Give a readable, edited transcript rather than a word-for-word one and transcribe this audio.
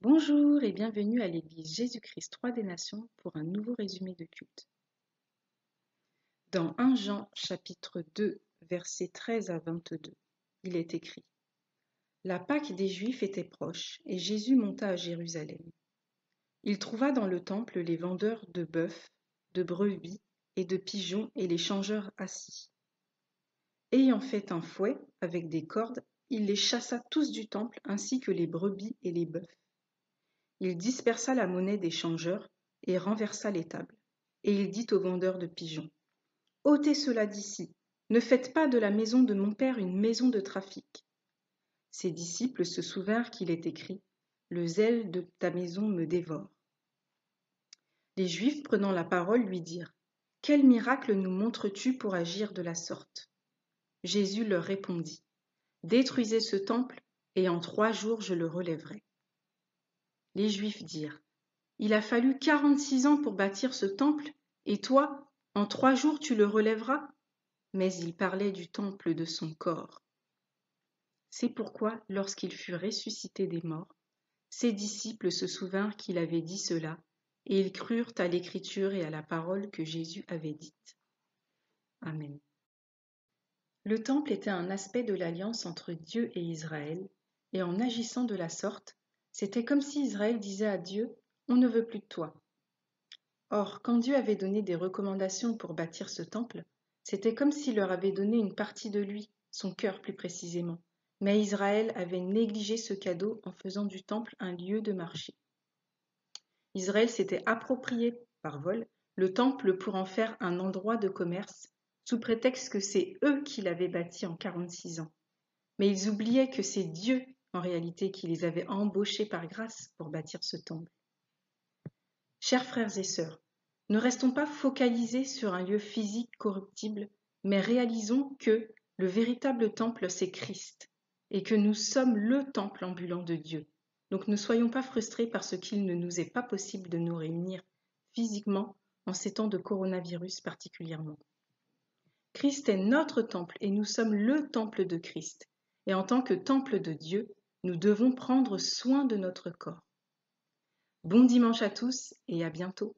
Bonjour et bienvenue à l'église Jésus-Christ 3 des Nations pour un nouveau résumé de culte. Dans 1 Jean chapitre 2 versets 13 à 22, il est écrit: La Pâque des Juifs était proche et Jésus monta à Jérusalem. Il trouva dans le temple les vendeurs de bœufs, de brebis et de pigeons et les changeurs assis. Ayant fait un fouet avec des cordes, il les chassa tous du temple ainsi que les brebis et les bœufs. Il dispersa la monnaie des changeurs et renversa les tables. Et il dit aux vendeurs de pigeons: Ôtez cela d'ici, ne faites pas de la maison de mon père une maison de trafic. Ses disciples se souvinrent qu'il est écrit: Le zèle de ta maison me dévore. Les Juifs, prenant la parole, lui dirent: Quel miracle nous montres-tu pour agir de la sorte? Jésus leur répondit: Détruisez ce temple, et en 3 jours je le relèverai. Les Juifs dirent: Il a fallu 46 ans pour bâtir ce temple, et toi, en 3 jours tu le relèveras? Mais il parlait du temple de son corps. C'est pourquoi, lorsqu'il fut ressuscité des morts, ses disciples se souvinrent qu'il avait dit cela, et ils crurent à l'écriture et à la parole que Jésus avait dite. Amen. Le temple était un aspect de l'alliance entre Dieu et Israël, et en agissant de la sorte, c'était comme si Israël disait à Dieu: On ne veut plus de toi. Or, quand Dieu avait donné des recommandations pour bâtir ce temple, c'était comme s'il leur avait donné une partie de lui, son cœur plus précisément. Mais Israël avait négligé ce cadeau en faisant du temple un lieu de marché. Israël s'était approprié, par vol, le temple pour en faire un endroit de commerce, sous prétexte que c'est eux qui l'avaient bâti en 46 ans. Mais ils oubliaient que c'est Dieu, en réalité, qui les avait embauchés par grâce pour bâtir ce temple. Chers frères et sœurs, ne restons pas focalisés sur un lieu physique corruptible, mais réalisons que le véritable temple, c'est Christ, et que nous sommes le temple ambulant de Dieu. Donc ne soyons pas frustrés parce qu'il ne nous est pas possible de nous réunir physiquement en ces temps de coronavirus particulièrement. Christ est notre temple et nous sommes le temple de Christ. Et en tant que temple de Dieu, nous devons prendre soin de notre corps. Bon dimanche à tous et à bientôt.